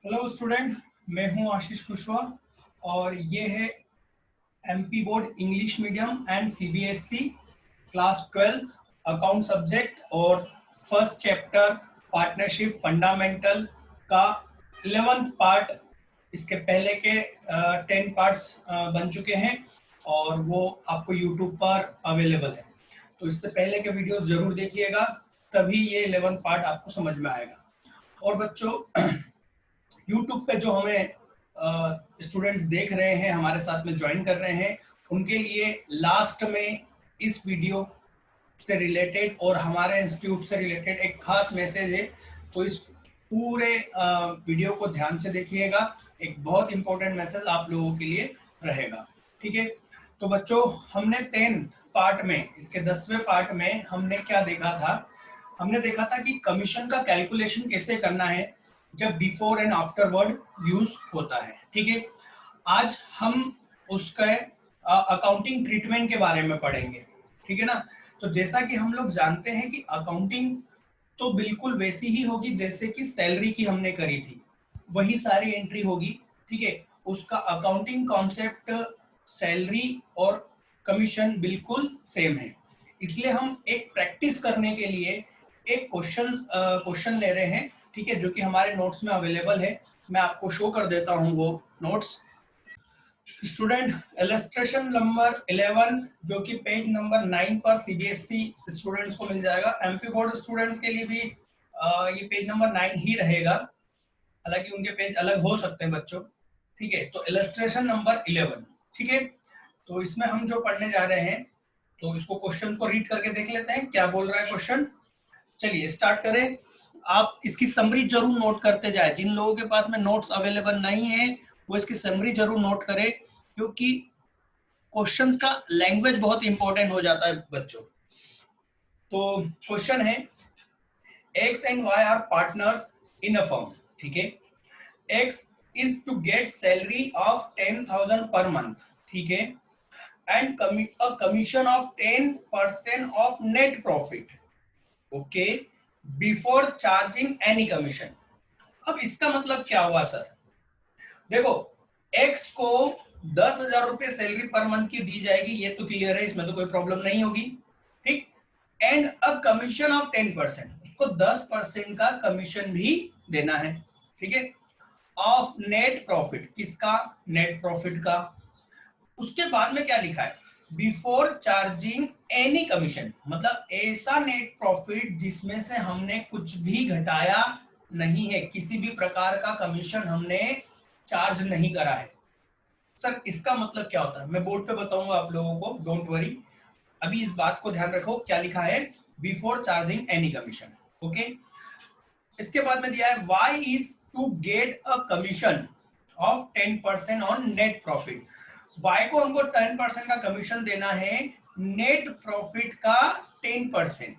Hello student, मैं हूं आशीष कुशवाहा और ये है MP board English medium and CBSE class 12th account subject और फर्स्ट चैप्टर पार्टनरशिप फंडामेंटल का 11th पार्ट। इसके पहले के 10 पार्ट्स बन चुके हैं और वो आपको यूट्यूब पर अवेलेबल है, तो इससे पहले के वीडियोस जरूर देखिएगा, तभी ये 11th पार्ट आपको समझ में आएगा। और बच्चों, यूट्यूब पे जो हमें स्टूडेंट्स देख रहे हैं, हमारे साथ में ज्वाइन कर रहे हैं, उनके लिए लास्ट में इस वीडियो से रिलेटेड और हमारे इंस्टीट्यूट से रिलेटेड एक खास मैसेज है, तो इस पूरे वीडियो को ध्यान से देखिएगा। एक बहुत इंपॉर्टेंट मैसेज आप लोगों के लिए रहेगा, ठीक है। तो बच्चों, हमने 10th पार्ट में, इसके 10वें पार्ट में हमने क्या देखा था? हमने देखा था कि कमीशन का कैलकुलेशन कैसे करना है जब before and after word use होता है, ठीक है। आज हम उसके अकाउंटिंग ट्रीटमेंट के बारे में पढ़ेंगे, ठीक है ना। तो जैसा कि हम लोग जानते हैं कि अकाउंटिंग तो बिल्कुल वैसी ही होगी जैसे कि सैलरी की हमने करी थी, वही सारी एंट्री होगी, ठीक है। उसका अकाउंटिंग कॉन्सेप्ट, सैलरी और कमीशन बिल्कुल सेम है। इसलिए हम एक प्रैक्टिस करने के लिए एक क्वेश्चन ले रहे हैं, ठीक है, जो कि हमारे नोट्स में अवेलेबल है। मैं आपको शो कर देता हूं वो नोट्स। स्टूडेंट, इलस्ट्रेशन नंबर 11 जो कि पेज नंबर 9 पर सीबीएसई स्टूडेंट्स को मिल जाएगा। एमपी बोर्ड स्टूडेंट्स के लिए भी ये पेज नंबर 9 ही रहेगा, हालांकि उनके पेज अलग हो सकते हैं बच्चों, ठीक है। तो इलस्ट्रेशन नंबर 11, ठीक है। तो इसमें हम जो पढ़ने जा रहे हैं, तो इसको क्वेश्चन को रीड करके देख लेते हैं क्या बोल रहा है क्वेश्चन। चलिए स्टार्ट करें। आप इसकी समरी जरूर नोट करते जाए। जिन लोगों के पास में नोट्स अवेलेबल नहीं है वो इसकी समरी जरूर नोट करें, क्योंकि क्वेश्चंस का लैंग्वेज बहुत इंपॉर्टेंट हो जाता है बच्चों। तो क्वेश्चन है, X and Y are partners in a firm, ठीक है। X is to get salary of 10,000 per month, ठीक है, and commission of 10% of net profit, okay, before charging any commission. अब इसका मतलब क्या हुआ सर? देखो, एक्स को 10,000 रुपए सैलरी पर मंथ की दी जाएगी, ये तो क्लियर है, इसमें तो कोई प्रॉब्लम नहीं होगी, ठीक। एंड अ कमीशन ऑफ 10%, उसको 10% का कमीशन भी देना है, ठीक है, ऑफ नेट प्रॉफिट। किसका? नेट प्रॉफिट का। उसके बाद में क्या लिखा है? बिफोर चार्जिंग एनी कमीशन, मतलब ऐसा नेट प्रॉफिट जिसमें से हमने कुछ भी घटाया नहीं है, किसी भी प्रकार का कमीशन हमने चार्ज नहीं करा है। सर इसका मतलब क्या होता है? मैं बोर्ड पे बताऊंगा आप लोगों को, डोंट वरी। अभी इस बात को ध्यान रखो, क्या लिखा है? Before charging any commission, okay. इसके बाद में दिया है Y is to get a commission of 10% on net profit. Y को हमको 10% का कमीशन देना है, नेट प्रॉफिट का 10%।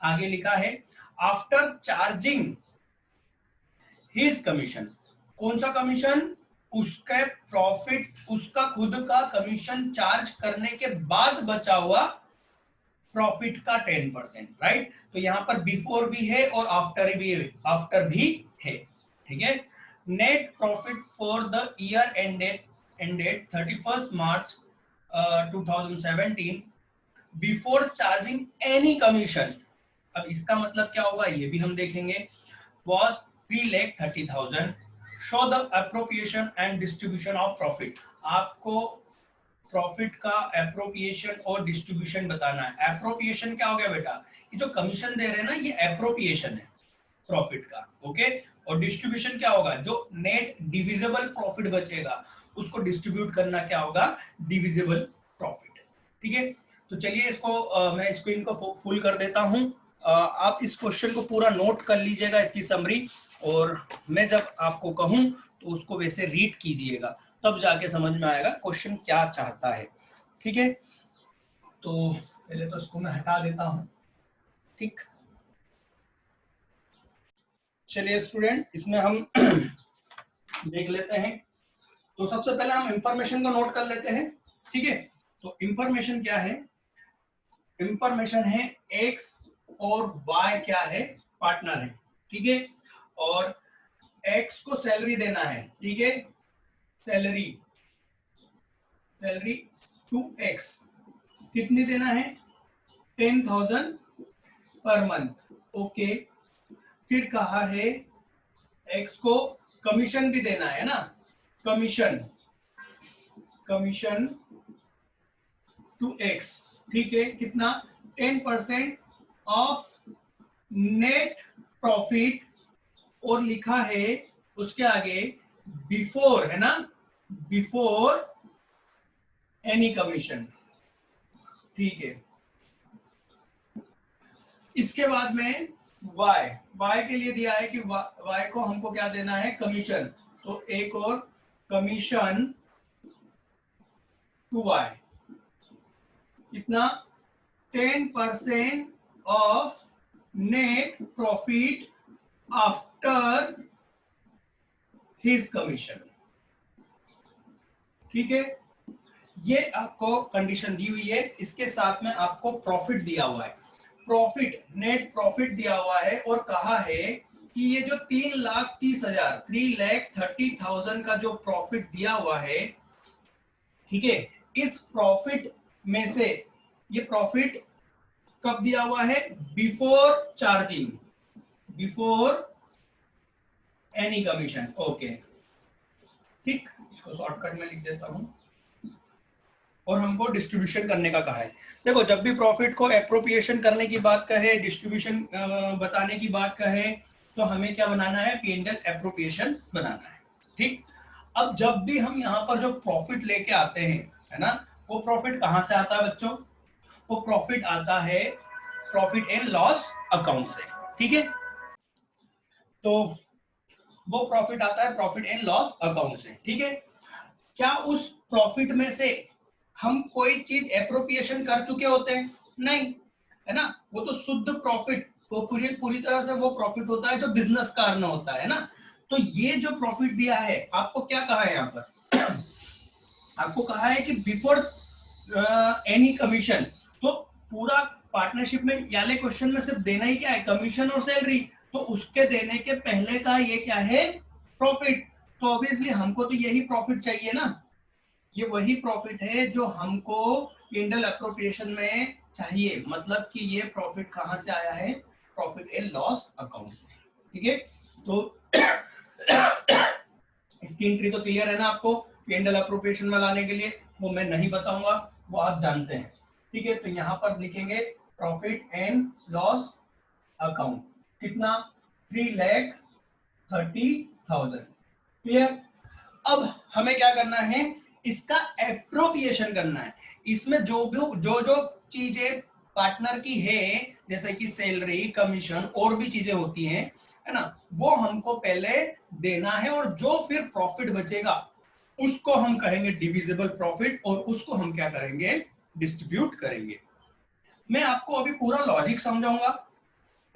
आगे लिखा है आफ्टर चार्जिंग हिज कमीशन। कौन सा कमीशन? उसके प्रॉफिट, उसका खुद का कमीशन चार्ज करने के बाद बचा हुआ प्रॉफिट का 10%, राइट। तो यहाँ पर बिफोर भी है और आफ्टर भी है, ठीक है। Net profit for the year ended 31st March 2017 before charging any commission. अब इसका मतलब क्या होगा ये भी हम देखेंगे। was 3,30,000। Show the appropriation and distribution of profit. आपको प्रॉफिट का एप्रोप्रिएशन और डिस्ट्रीब्यूशन बताना है। एप्रोप्रिएशन क्या हो गया बेटा? ये जो कमीशन दे रहे हैं ना, ये एप्रोप्रिएशन है प्रॉफिट का, ओके। और डिस्ट्रीब्यूशन क्या होगा? जो नेट डिविजिबल प्रॉफिट बचेगा उसको डिस्ट्रीब्यूट करना क्या होगा? डिविजिबल प्रॉफिट, ठीक है। तो चलिए इसको मैं स्क्रीन को फुल कर देता हूं। आप इस क्वेश्चन को पूरा नोट कर लीजिएगा, इसकी समरी, और मैं जब आपको कहूं तो उसको वैसे रीड कीजिएगा, तब जाके समझ में आएगा क्वेश्चन क्या चाहता है, ठीक है। तो पहले तो इसको मैं हटा देता हूं, ठीक। चलिए स्टूडेंट, इसमें हम देख लेते हैं। तो सबसे पहले हम इंफॉर्मेशन को नोट कर लेते हैं, ठीक है। तो इंफॉर्मेशन क्या है? इंफॉर्मेशन है एक्स और वाई क्या है? पार्टनर है, ठीक है। और एक्स को सैलरी देना है, ठीक है, सैलरी टू एक्स कितनी देना है, 10,000 पर मंथ, ओके। फिर कहा है एक्स को कमीशन भी देना है ना, कमीशन टू एक्स, ठीक है, कितना, 10% ऑफ नेट प्रॉफिट, और लिखा है उसके आगे बिफोर, है ना, बिफोर एनी कमीशन, ठीक है। इसके बाद में वाई के लिए दिया है कि वाई को हमको क्या देना है, कमीशन, तो एक और कमीशन टू वाई, कितना, 10% of net profit after his commission, ठीक है। ये आपको कंडीशन दी हुई है, इसके साथ में आपको प्रॉफिट दिया हुआ है, प्रॉफिट, नेट प्रॉफिट दिया हुआ है, और कहा है कि ये जो 3,30,000 3,30,000 का जो प्रॉफिट दिया हुआ है, ठीक है, इस प्रॉफिट में से ये प्रॉफिट कब दिया हुआ है, before charging, before any commission, okay, ठीक। इसको शॉर्टकट में लिख देता हूं, और हमको डिस्ट्रीब्यूशन करने का कहा है। देखो, जब भी प्रॉफिट को एप्रोप्रिएशन करने की बात कहे, डिस्ट्रीब्यूशन बताने की बात कहे, तो हमें क्या बनाना है, P&L एप्रोप्रिएशन बनाना है, ठीक। अब जब भी हम यहाँ पर जो प्रॉफिट लेके आते हैं, है ना, वो प्रॉफिट कहाँ से आता है बच्चों, वो प्रॉफिट आता है प्रॉफिट एंड लॉस अकाउंट से, ठीक है। तो वो प्रॉफिट आता है प्रॉफिट एंड लॉस अकाउंट से, ठीक है। क्या उस प्रॉफिट में से हम कोई चीज एप्रोप्रिएशन कर चुके होते हैं, नहीं, है ना, वो तो शुद्ध प्रॉफिट, वो पूरी तरह से वो प्रॉफिट होता है जो बिजनेस का अर्न होता है ना। तो ये जो प्रॉफिट दिया है, आपको क्या कहा है यहाँ पर आपको कहा है कि बिफोर एनी कमीशन, तो पूरा पार्टनरशिप में याले क्वेश्चन में सिर्फ देना ही क्या है, कमीशन और सैलरी, तो उसके देने के पहले का ये क्या है, प्रॉफिट। तो ऑब्वियसली हमको तो यही प्रॉफिट चाहिए ना, ये वही प्रॉफिट है जो हमको P&L एप्रोप्रिएशन में चाहिए, मतलब कि ये प्रॉफिट कहां से आया है, प्रॉफिट एंड लॉस अकाउंट से, ठीक है। तो इसकी एंट्री तो क्लियर है ना आपको, P&L एप्रोप्रिएशन में लाने के लिए, वो मैं नहीं बताऊंगा, वो आप जानते हैं, ठीक है। तो यहाँ पर लिखेंगे प्रॉफिट एंड लॉस अकाउंट, कितना, 3,30,000, क्लियर। अब हमें क्या करना है, इसका एप्रोप्रिएशन करना है, इसमें जो चीजें पार्टनर की है, जैसे कि सैलरी, कमीशन और भी चीजें होती हैं, है ना, वो हमको पहले देना है, और जो फिर प्रॉफिट बचेगा उसको हम कहेंगे डिविजिबल प्रॉफिट, और उसको हम क्या करेंगे, डिस्ट्रीब्यूट करेंगे। मैं आपको अभी पूरा लॉजिक समझाऊंगा,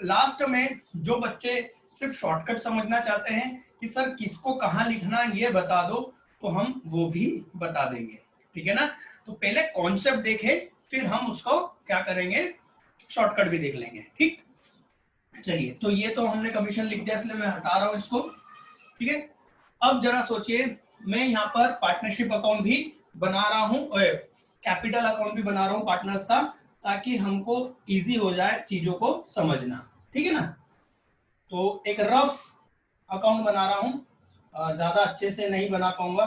लास्ट में जो बच्चे सिर्फ शॉर्टकट समझना चाहते हैं कि सर किसको कहाँ लिखना ये बता दो, तो हम वो भी बता देंगे, ठीक है ना। तो पहले कॉन्सेप्ट देखें, फिर हम उसको क्या करेंगे, शॉर्टकट भी देख लेंगे, ठीक। चलिए, तो ये तो हमने कमीशन लिख दिया, इसलिए मैं हटा रहा हूं इसको, ठीक है। अब जरा सोचिए, मैं यहाँ पर पार्टनरशिप अकाउंट भी बना रहा हूँ, कैपिटल अकाउंट भी बना रहा हूँ पार्टनर्स का, ताकि हमको इजी हो जाए चीजों को समझना, ठीक है ना। तो एक रफ अकाउंट बना रहा हूँ, ज्यादा अच्छे से नहीं बना पाऊंगा।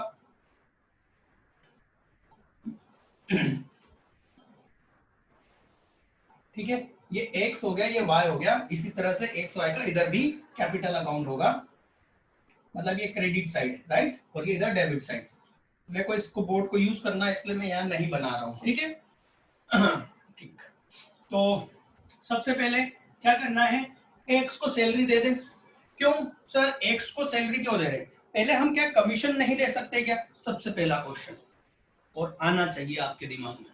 ठीक है, ये एक्स हो गया, ये वाई हो गया, इसी तरह से एक्स वाई का इधर भी कैपिटल अकाउंट होगा, मतलब ये क्रेडिट साइड, राइट, और ये इधर डेबिट साइड। मेरे को इसको बोर्ड को यूज करना है, इसलिए मैं यहाँ नहीं बना रहा हूँ, ठीक है। ठीक, तो सबसे पहले क्या करना है, एक्स को सैलरी दे दे। क्यों सर, एक्स को सैलरी क्यों दे रहे, पहले हम क्या कमीशन नहीं दे सकते क्या, सबसे पहला क्वेश्चन और आना चाहिए आपके दिमाग में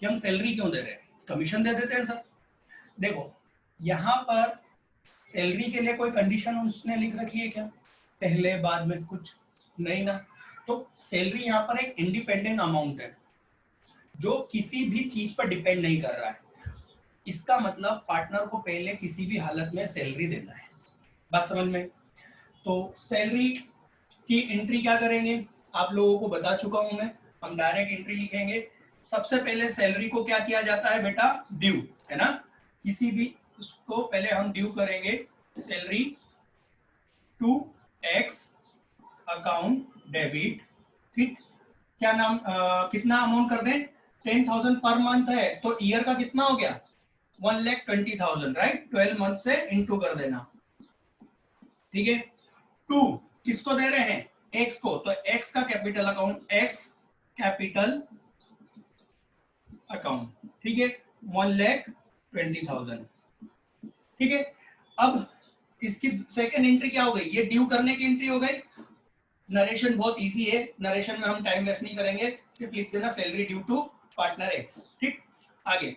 कि हम सैलरी क्यों दे रहे हैं, कमीशन दे देते हैं सर। देखो, यहाँ पर सैलरी के लिए कोई कंडीशन उसने लिख रखी है क्या, पहले बाद में कुछ नहीं ना। तो सैलरी यहाँ पर एक इंडिपेंडेंट अमाउंट है जो किसी भी चीज पर डिपेंड नहीं कर रहा है, इसका मतलब पार्टनर को पहले किसी भी हालत में सैलरी देना है, बात समझ में। तो सैलरी की एंट्री क्या करेंगे, आप लोगों को बता चुका हूं मैं, हम डायरेक्ट एंट्री लिखेंगे। सबसे पहले सैलरी को क्या किया जाता है बेटा, ड्यू, है ना, किसी भी उसको पहले हम ड्यू करेंगे, salary to X account debit, ठीक। क्या नाम कितना अमाउंट कर दें, 10,000 पर मंथ है तो ईयर का कितना हो गया, 1,20,000, राइट, 12 मंथ से इंटू कर देना, ठीक है। टू किसको दे रहे हैं, एक्स को, तो एक्स का capital account, x capital account, ठीक है, 1,20,000, ठीक है। अब इसकी सेकंड एंट्री क्या हो गई, ये ड्यू करने की एंट्री हो गई। नरेशन बहुत इजी है, नरेशन में हम टाइम वेस्ट नहीं करेंगे, सिर्फ लिख देना salary due to partner X, ठीक। आगे,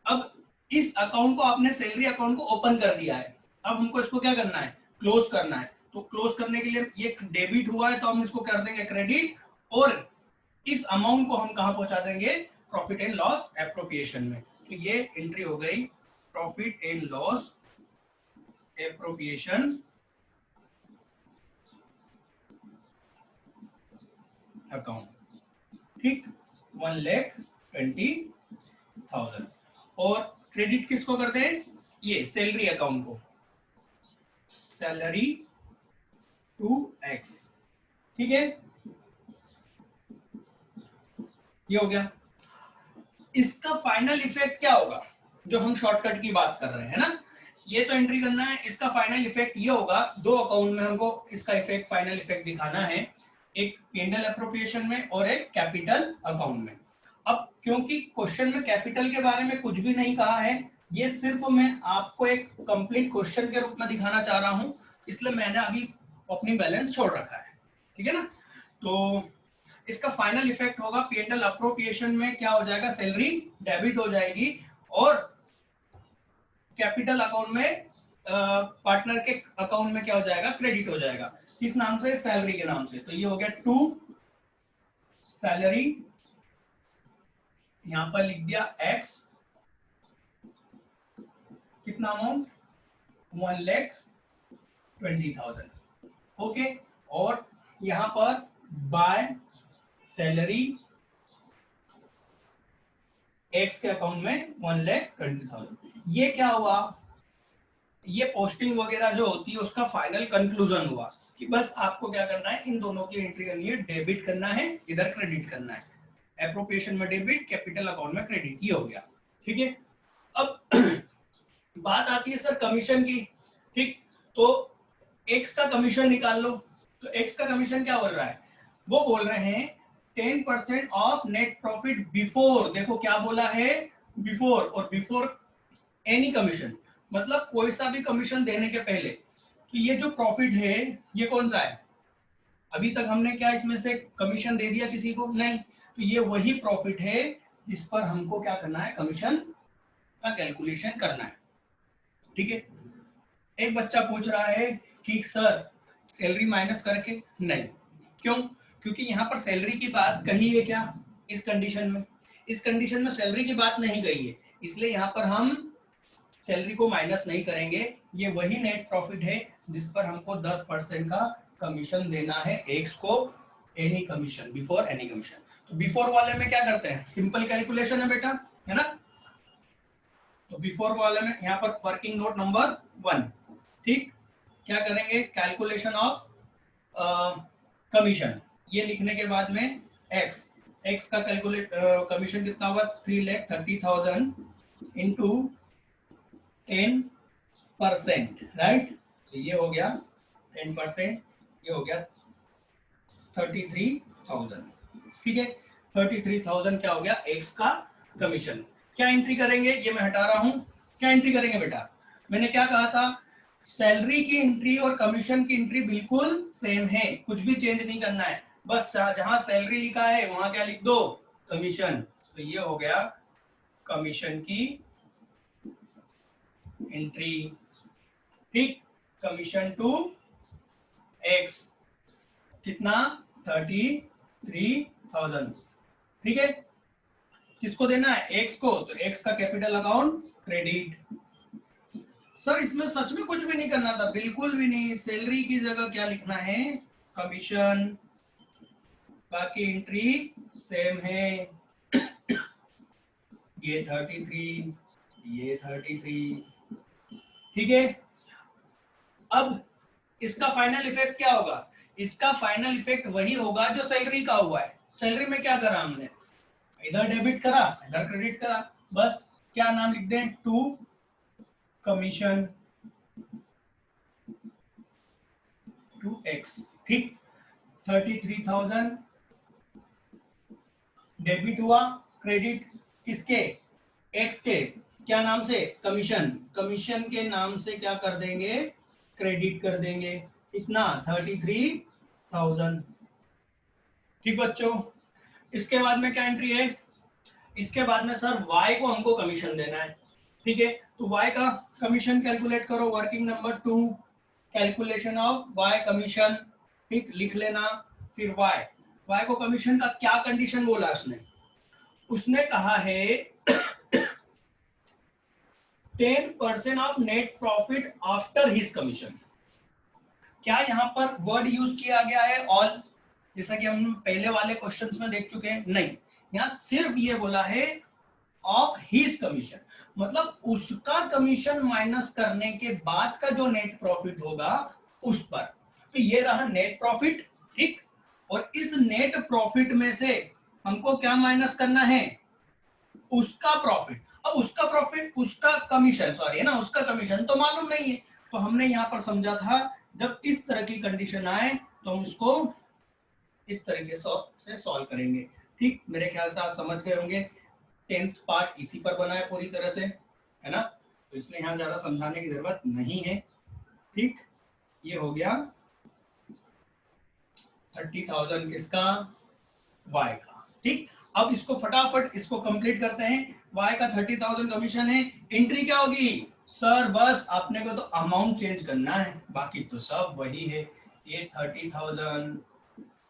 अब इस अकाउंट को आपने सैलरी अकाउंट को ओपन कर दिया है, अब हमको इसको क्या करना है, क्लोज करना है। तो क्लोज करने के लिए ये डेबिट हुआ है तो हम इसको कर देंगे क्रेडिट, और इस अमाउंट को हम कहां पहुंचा देंगे, प्रॉफिट एंड लॉस एप्रोप्रिएशन में। तो ये एंट्री हो गई profit and loss appropriation account, ठीक, 1,20,000। और क्रेडिट किसको करते हैं, ये सैलरी अकाउंट को, सैलरी टू एक्स, ठीक है, ये हो गया। इसका फाइनल इफेक्ट क्या होगा, जो हम शॉर्टकट की बात कर रहे हैं ना, ये तो एंट्री करना है, इसका फाइनल इफेक्ट ये होगा, दो अकाउंट में हमको इसका इफेक्ट, फाइनल इफेक्ट दिखाना है, एक P&L एप्रोप्रिएशन में और एक कैपिटल अकाउंट में। अब क्योंकि क्वेश्चन में कैपिटल के बारे में कुछ भी नहीं कहा है, ये सिर्फ मैं आपको एक कंप्लीट क्वेश्चन के रूप में दिखाना चाह रहा हूं, इसलिए मैंने अभी अपनी बैलेंस छोड़ रखा है, ठीक है ना। तो इसका फाइनल इफेक्ट होगा P&L अप्रोप्रिएशन में क्या हो जाएगा, सैलरी डेबिट हो जाएगी, और कैपिटल अकाउंट में पार्टनर के अकाउंट में क्या हो जाएगा, क्रेडिट हो जाएगा, किस नाम से, सैलरी के नाम से। तो ये हो गया टू सैलरी, यहां पर लिख दिया एक्स, कितना अमाउंट, 1,20,000, ओके। और यहां पर बाय सैलरी एक्स के अकाउंट में 1,20,000। ये क्या हुआ, ये पोस्टिंग वगैरह जो होती है उसका फाइनल कंक्लूजन हुआ कि बस आपको क्या करना है, इन दोनों की एंट्री करनी है, डेबिट करना है, इधर क्रेडिट करना है, एप्रोप्रिएशन में डेबिट, कैपिटल अकाउंट में क्रेडिट, ये हो गया, ठीक है। अब बात आती है सर कमीशन की, ठीक, तो एक्स का कमीशन निकाल लो। तो एक्स का कमीशन क्या बोल रहा है, वो बोल रहे हैं 10% ऑफ नेट प्रॉफिट बिफोर, देखो क्या बोला है, बिफोर, और बिफोर एनी कमीशन, मतलब कोई सा भी कमीशन देने के पहले। तो ये जो प्रॉफिट है ये कौन सा है, अभी तक हमने क्या इसमें से कमीशन दे दिया किसी को, नहीं, तो ये वही प्रॉफिट है जिस पर हमको क्या करना है, कमीशन का कैलकुलेशन करना है, ठीक है। एक बच्चा पूछ रहा है कि सर सैलरी माइनस करके, नहीं, क्यों, क्योंकि यहाँ पर सैलरी की बात कही है क्या, इस कंडीशन में, इस कंडीशन में सैलरी की बात नहीं कही है, इसलिए यहाँ पर हम सैलरी को माइनस नहीं करेंगे, ये वही नेट प्रॉफिट है जिस पर हमको 10% का कमीशन देना है एक्स को, any commission, before any commission. तो बिफोर वाले में क्या करते हैं, सिंपल कैलकुलेशन है बेटा, है ना। तो बिफोर वाले में यहाँ पर वर्किंग नोट नंबर 1, ठीक, क्या करेंगे, कैलकुलेशन ऑफ कमीशन, ये लिखने के बाद में एक्स, एक्स का कैलकुलेट कमीशन कितना होगा, 3,30,000 इंटू 10%, राइट, तो ये हो गया 10%, ये हो गया 33,000, ठीक है। 33,000 क्या हो गया, एक्स का कमीशन। क्या एंट्री करेंगे, ये मैं हटा रहा हूं, क्या एंट्री करेंगे बेटा, मैंने क्या कहा था, सैलरी की एंट्री और कमीशन की एंट्री बिल्कुल सेम है, कुछ भी चेंज नहीं करना है, बस जहां सैलरी लिखा है वहां क्या लिख दो, कमीशन। तो ये हो गया कमीशन की एंट्री, ठीक, कमीशन टू एक्स, कितना, 33,000, ठीक है। किसको देना है, एक्स को, तो एक्स का कैपिटल अकाउंट क्रेडिट, सर इसमें सच में कुछ भी नहीं करना था, बिल्कुल भी नहीं। सैलरी की जगह क्या लिखना है, कमीशन, बाकी एंट्री सेम है। ये 33, ये 33, ठीक है। अब इसका फाइनल इफेक्ट क्या होगा, इसका फाइनल इफेक्ट वही होगा जो सैलरी का हुआ है। सैलरी में क्या करा हमने, इधर डेबिट करा इधर क्रेडिट करा, बस क्या नाम लिख दें, टू कमीशन टू एक्स, ठीक। 33,000 डेबिट हुआ, क्रेडिट किसके, एक्स के, क्या नाम से, कमीशन, कमीशन के नाम से क्या कर देंगे, क्रेडिट कर देंगे, इतना 33,000, ठीक बच्चों। इसके बाद में क्या एंट्री है, इसके बाद में सर y को हमको कमीशन देना है, ठीक है। तो y का कमीशन कैलकुलेट करो, working number 2, calculation of y commission, ठीक, लिख लेना। फिर y को कमीशन का क्या कंडीशन बोला उसने कहा है 10% of net profit after his commission. क्या यहाँ पर वर्ड यूज किया गया है ऑल, जैसा कि हम पहले वाले क्वेश्चंस में देख चुके हैं, नहीं, यहाँ सिर्फ ये बोला है ऑफ हिज कमीशन, मतलब उसका कमीशन माइनस करने के बाद का जो नेट प्रॉफिट होगा उस पर। तो ये रहा नेट प्रॉफिट, ठीक। और इस नेट प्रॉफिट में से हमको क्या माइनस करना है, उसका प्रॉफिट। अब उसका प्रॉफिट, उसका कमीशन, सॉरी है ना, उसका कमीशन तो मालूम नहीं है। तो हमने यहाँ पर समझा था जब इस तरह की कंडीशन आए तो हम उसको इस तरीके से सॉल्व करेंगे, ठीक। मेरे ख्याल से आप समझ गए होंगे, 10th पार्ट इसी पर बना है पूरी तरह से, है ना, तो इसलिए यहाँ ज्यादा समझाने की जरूरत नहीं है, ठीक। ये हो गया 30,000 किसका, y का, ठीक। अब इसको फटाफट इसको कंप्लीट करते हैं। y का 30,000 कमीशन है, एंट्री क्या होगी सर, बस आपने को तो अमाउंट चेंज करना है, बाकी तो सब वही है। ये 30,000,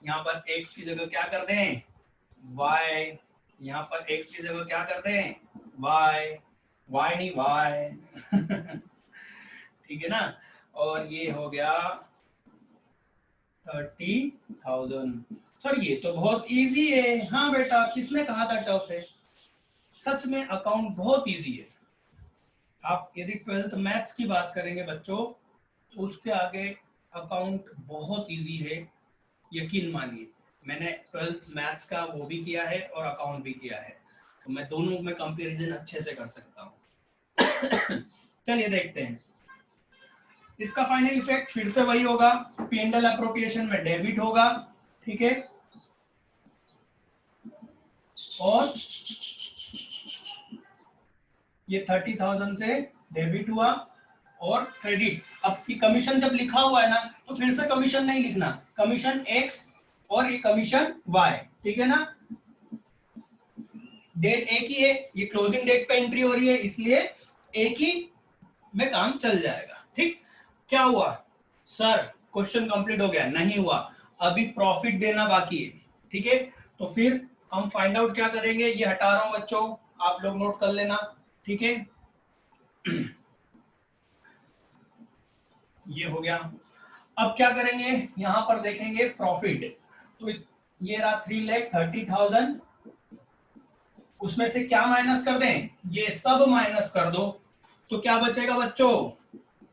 यहाँ पर x की जगह क्या कर दें, y, यहाँ पर x की जगह क्या कर दें, y नहीं y, ठीक है ना। और ये हो गया 30,000। सर ये तो बहुत इजी है। हाँ बेटा, किसने कहा था टफ है, सच में अकाउंट बहुत इजी है। आप यदि 12th मैथ्स की बात करेंगे बच्चों तो उसके आगे अकाउंट बहुत इजी है, यकीन मानिए। मैंने 12th मैथ्स का वो भी किया है और अकाउंट भी किया है, तो मैं दोनों में कंपैरिजन अच्छे से कर सकता हूँ। चलिए देखते हैं इसका फाइनल इफेक्ट, फिर से वही होगा, P&L अप्रोप्रिएशन में डेबिट होगा, ठीक है। और ये 30,000 से डेबिट हुआ और क्रेडिट। अब कमीशन जब लिखा हुआ है ना तो फिर से कमीशन नहीं लिखना, कमीशन x और ये कमीशन y, ठीक है ना। डेट एक ही है, ये क्लोजिंग डेट पे एंट्री हो रही है, इसलिए एक ही में काम चल जाएगा, ठीक। क्या हुआ सर, क्वेश्चन कंप्लीट हो गया, नहीं हुआ, अभी प्रॉफिट देना बाकी है, ठीक है। तो फिर हम फाइंड आउट क्या करेंगे, ये हटा रहा हूं बच्चों, आप लोग नोट कर लेना, ठीक है। ये हो गया। अब क्या करेंगे, यहां पर देखेंगे प्रॉफिट, तो ये रहा 3,30,000, उसमें से क्या माइनस कर दें, ये सब माइनस कर दो, तो क्या बचेगा बच्चों,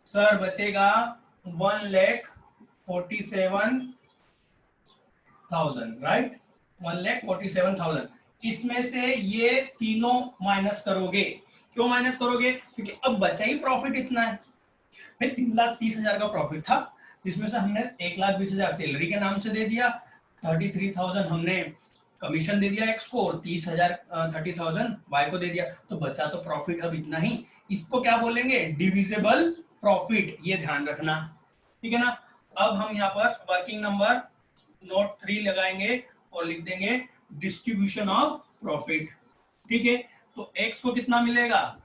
सर बचेगा 1,47,000, राइट, 1,47,000। इसमें से ये तीनों माइनस करोगे, क्यों माइनस करोगे, क्योंकि अब बचा ही प्रॉफिट इतना है। 3,30,000 का प्रॉफिट था, जिसमें से हमने 1,20,000 सैलरी के नाम से दे दिया, 33,000 हमने कमीशन दे दिया एक्स को, और 30,000 वाई को दे दिया, तो बचा तो प्रॉफिट अब इतना ही। इसको क्या बोलेंगे, डिविजिबल प्रॉफिट, ये ध्यान रखना, ठीक है ना। अब हम यहाँ पर वर्किंग नंबर नोट 3 लगाएंगे और लिख देंगे डिस्ट्रीब्यूशन ऑफ प्रॉफिट, ठीक है। तो एक्स को कितना मिलेगा,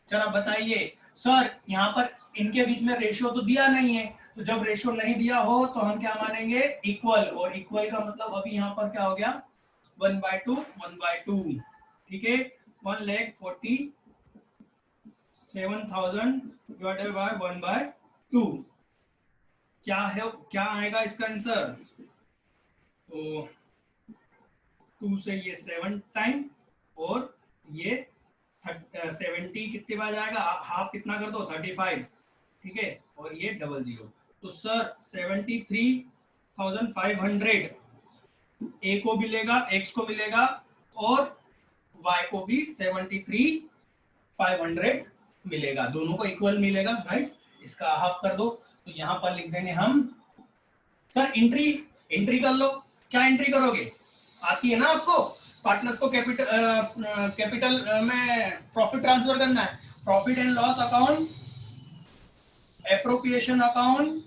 जरा बताइए सर, यहाँ पर इनके बीच में रेशियो तो दिया नहीं है, तो जब रेशियो नहीं दिया हो तो हम क्या मानेंगे, इक्वल, और इक्वल का मतलब अभी यहाँ पर क्या हो गया, 1/2, 1/2, ठीक है। 1,40,000 7000 डिवाइडेड बाय 1/2 क्या है, क्या आएगा इसका आंसर? तो 2 से ये 7 टाइम और ये 70 कितने बार जाएगा, हाफ कितना कर दो 35, ठीक है, और ये डबल जीरो। तो सर 73,500 ए को मिलेगा, एक्स को मिलेगा और वाई को भी 73,500 मिलेगा, दोनों को इक्वल मिलेगा, राइट। इसका हाफ कर दो, तो यहाँ पर लिख देंगे हम। सर एंट्री कर लो, क्या एंट्री करोगे, आती है ना आपको, पार्टनर्स को कैपिटल में प्रॉफिट ट्रांसफर करना है, profit and loss account, appropriation account,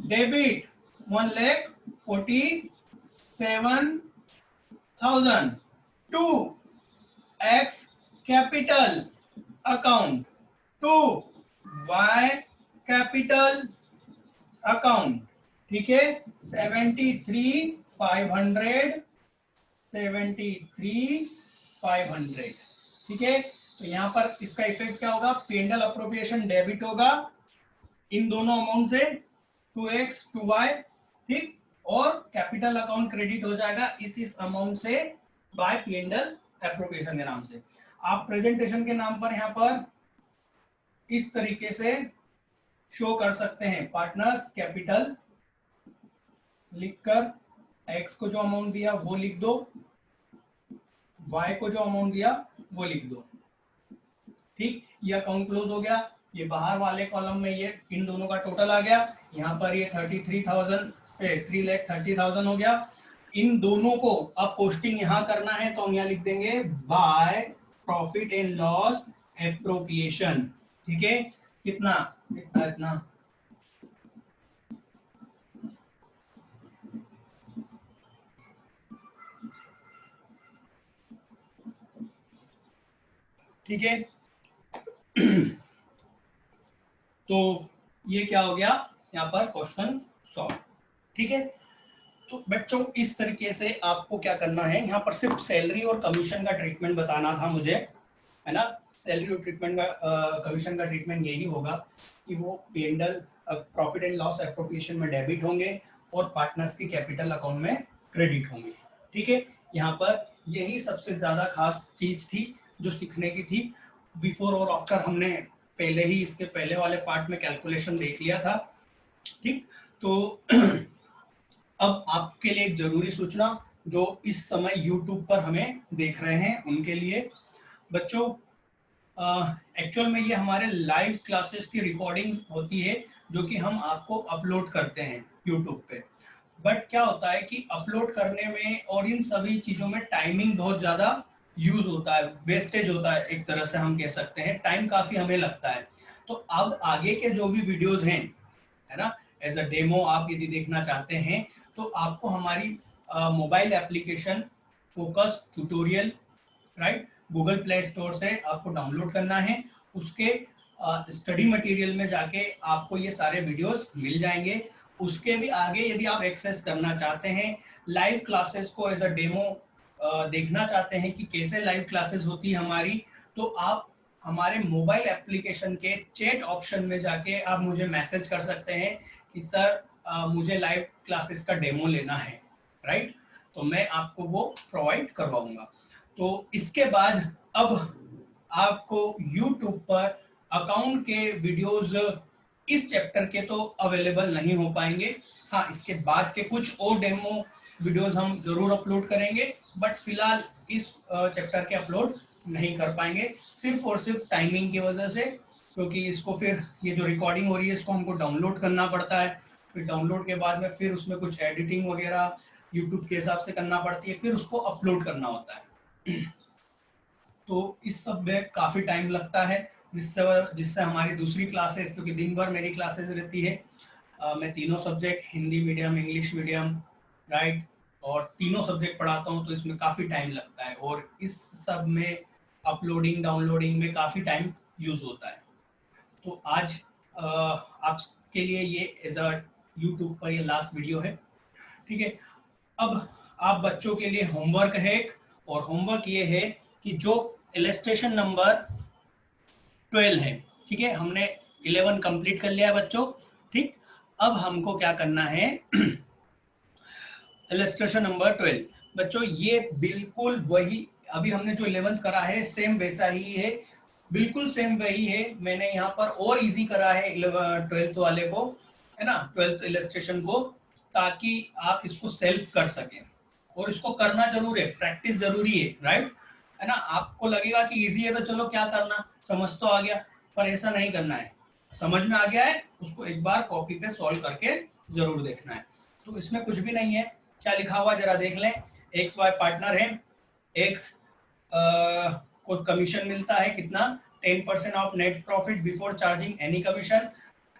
debit 1,47,000 to X capital account to Y capital account, ठीक है, 73,500 ठीक है। तो यहाँ पर इसका इफेक्ट क्या होगा, P&L अप्रोप्रिएशन डेबिट होगा इन दोनों अमाउंट से, 2x 2y, ठीक, और कैपिटल अकाउंट क्रेडिट हो जाएगा इस अमाउंट से बाय P&L अप्रोप्रिएशन के नाम से। आप प्रेजेंटेशन के नाम पर यहाँ पर इस तरीके से शो कर सकते हैं, पार्टनर्स कैपिटल लिखकर x को जो अमाउंट दिया वो लिख दो, y को जो अमाउंट दिया वो लिख दो, ठीक। ये अकाउंट क्लोज हो गया, ये बाहर वाले कॉलम में ये इन दोनों का टोटल आ गया, यहाँ पर ये 3,30,000 हो गया। इन दोनों को अब पोस्टिंग यहाँ करना है, तो हम यहाँ लिख देंगे by profit and loss appropriation, ठीक है। कितना इतना इतना ठीक है। तो ये क्या हो गया, यहाँ पर क्वेश्चन सॉल्व, ठीक है। तो बच्चों इस तरीके से आपको क्या करना है, यहाँ पर सिर्फ सैलरी और कमीशन का ट्रीटमेंट बताना था मुझे, है ना। सैलरी और ट्रीटमेंट का कमीशन का ट्रीटमेंट यही होगा कि वो P&L profit and loss appropriation में डेबिट होंगे और पार्टनर्स की कैपिटल अकाउंट में क्रेडिट होंगे, ठीक है। यहाँ पर यही सबसे ज्यादा खास चीज थी जो सीखने की थी। बिफोर और आफ्टर हमने पहले ही इसके पहले वाले पार्ट में कैलकुलेशन देख लिया था, ठीक। तो अब आपके लिए एक जरूरी सूचना, जो इस समय YouTube पर हमें देख रहे हैं उनके लिए, बच्चों एक्चुअल में ये हमारे लाइव क्लासेस की रिकॉर्डिंग होती है जो कि हम आपको अपलोड करते हैं YouTube पे। बट क्या होता है कि अपलोड करने में और इन सभी चीजों में टाइमिंग बहुत ज्यादा यूज होता है, वेस्टेज होता है, एक तरह से हम कह सकते हैं, टाइम काफी हमें लगता है। तो अब आगे के जो भी वीडियोस हैं, है ना, एज अ डेमो आप यदि देखना चाहते हैं तो आपको हमारी mobile application focus tutorial, right, Google play store से आपको डाउनलोड करना है। उसके स्टडी मटेरियल में जाके आपको ये सारे वीडियोस मिल जाएंगे। उसके भी आगे यदि आप एक्सेस करना चाहते हैं, लाइव क्लासेस को एज अ डेमो देखना चाहते हैं कि कैसे लाइव क्लासेस होती है हमारी, तो आप हमारे मोबाइल एप्लीकेशन के चैट ऑप्शन में जाके आप मुझे मैसेज कर सकते हैं कि सर मुझे लाइव क्लासेस का डेमो लेना है, राइट। तो मैं आपको वो प्रोवाइड करवाऊंगा। तो इसके बाद अब आपको YouTube पर अकाउंट के वीडियोस इस चैप्टर के तो अवेलेबल नहीं हो पाएंगे। हाँ, इसके बाद के कुछ और डेमो वीडियोस हम जरूर अपलोड करेंगे, बट फिलहाल इस चैप्टर के अपलोड नहीं कर पाएंगे, सिर्फ और सिर्फ टाइमिंग की वजह से, क्योंकि इसको फिर ये जो रिकॉर्डिंग हो रही है इसको हमको डाउनलोड करना पड़ता है, फिर डाउनलोड के बाद में फिर उसमें कुछ एडिटिंग वगैरह यूट्यूब के हिसाब से करना पड़ती है, फिर उसको अपलोड करना होता है। तो इस सब में काफ़ी टाइम लगता है, जिससे हमारी दूसरी क्लासेस, क्योंकि दिन भर मेरी क्लासेस रहती है, मैं तीनों subject Hindi medium, English medium, right, और तीनों सब्जेक्ट पढ़ाता हूँ, तो इसमें काफ़ी टाइम लगता है और इस सब में अपलोडिंग डाउनलोडिंग में काफ़ी टाइम यूज होता है। तो आज आपके लिए ये एज अ यूट्यूब पर ये लास्ट वीडियो है, ठीक है। अब आप बच्चों के लिए होमवर्क है, और होमवर्क ये है कि जो इलस्ट्रेशन नंबर 12 है, ठीक है, हमने 11 कंप्लीट कर लिया है बच्चों, ठीक। अब हमको क्या करना है, इलस्ट्रेशन नंबर 12 बच्चों, ये बिल्कुल वही अभी हमने जो 11th करा है सेम वैसा ही है, बिल्कुल सेम वही है। मैंने यहाँ पर और इजी करा है 12th वाले को, है ना, 12th इलस्ट्रेशन को, ताकि आप इसको सेल्फ कर सकें। और इसको करना जरूर है, प्रैक्टिस जरूरी है, राइट, है ना। आपको लगेगा कि इजी है तो चलो क्या करना, समझ तो आ गया, पर ऐसा नहीं करना है। समझ में आ गया है, उसको एक बार कॉपी पे सॉल्व करके जरूर देखना है। तो इसमें कुछ भी नहीं है, क्या लिखा हुआ जरा देख लें। एक्स वाई पार्टनर है, एक्स को कमीशन मिलता है कितना, 10% of net profit before charging any commission.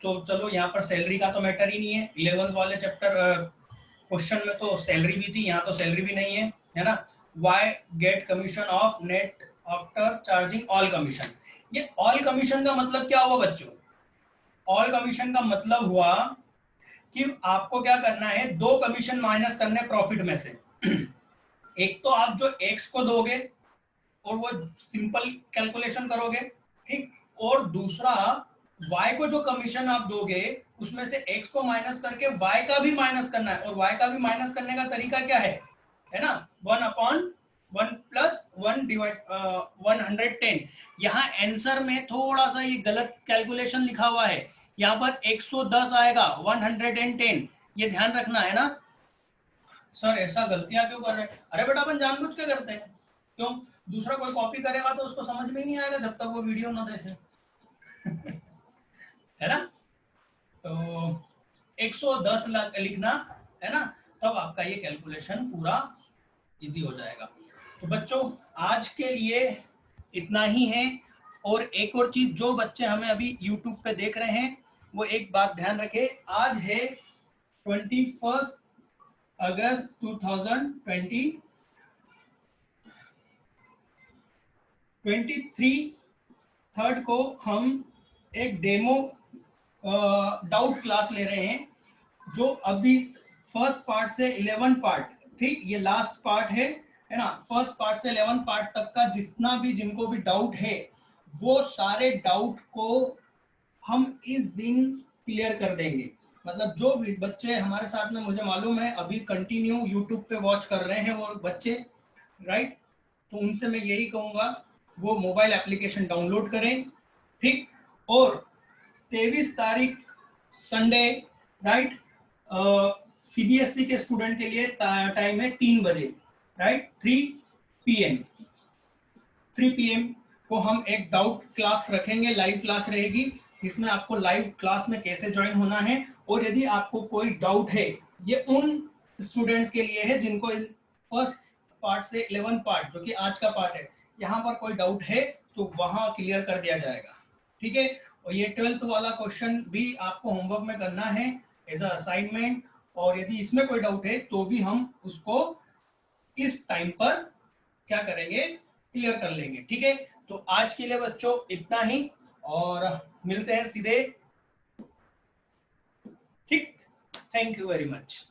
तो चलो यहाँ पर सैलरी का तो मैटर ही नहीं है, 11th वाले चैप्टर क्वेश्चन में तो सैलरी भी थी, यहाँ तो सैलरी भी नहीं है ना। Y get commission of net after charging all commission. ये ऑल कमीशन का मतलब क्या हुआ बच्चों, ऑल कमीशन का मतलब हुआ कि आपको क्या करना है, दो कमीशन माइनस करने प्रॉफिट में से। एक तो आप जो एक्स को दोगे और वो सिंपल कैलकुलेशन करोगे, ठीक, और दूसरा y को जो कमीशन आप दोगे उसमें से x को माइनस करके y का भी माइनस करना है। और y का भी माइनस करने का तरीका क्या है ना, 1/1 प्लस 1 डिवाइड 110। यहाँ आंसर में थोड़ा सा ये गलत कैलकुलेशन लिखा हुआ है, यहाँ पर 110 आएगा 110, ये ध्यान रखना है ना। सर ऐसा गलतियां क्यों कर रहे हैं, अरे बेटा अपन जानबूझ के करते हैं, क्यों, दूसरा कोई कॉपी करेगा तो उसको समझ में ही नहीं आएगा जब तक वो वीडियो ना देखे। है ना, तो 110 लिखना, है ना, तब आपका ये कैलकुलेशन पूरा इजी हो जाएगा। तो बच्चों आज के लिए इतना ही है। और एक और चीज, जो बच्चे हमें अभी YouTube पे देख रहे हैं वो एक बात ध्यान रखे, आज है 21 अगस्त 2020, 23 को हम एक डेमो डाउट क्लास ले रहे हैं, जो अभी फर्स्ट पार्ट से 11 पार्ट, ठीक, ये लास्ट पार्ट है ना, फर्स्ट पार्ट से 11 पार्ट तक का जितना भी जिनको भी डाउट है वो सारे डाउट को हम इस दिन क्लियर कर देंगे। मतलब जो भी बच्चे हमारे साथ में, मुझे मालूम है अभी कंटिन्यू यूट्यूब पे वॉच कर रहे हैं वो बच्चे, राइट, तो उनसे मैं यही कहूंगा वो मोबाइल एप्लीकेशन डाउनलोड करें, ठीक, और 23 तारीख संडे, राइट, सीबीएसई के स्टूडेंट के लिए टाइम है 3 बजे, राइट, 3 पीएम को हम एक डाउट क्लास रखेंगे, लाइव क्लास रहेगी, जिसमें आपको लाइव क्लास में कैसे ज्वाइन होना है। और यदि आपको कोई डाउट है, ये उन स्टूडेंट्स के लिए है जिनको फर्स्ट पार्ट से 11 पार्ट जो कि आज का पार्ट है, यहाँ पर कोई डाउट है तो वहां क्लियर कर दिया जाएगा, ठीक है। और ये 12th वाला क्वेश्चन भी आपको होमवर्क में करना है एज अ असाइनमेंट, और यदि इसमें कोई डाउट है तो भी हम उसको इस टाइम पर क्या करेंगे, क्लियर कर लेंगे, ठीक है। तो आज के लिए बच्चों इतना ही, और मिलते हैं सीधे, ठीक, थैंक यू वेरी मच।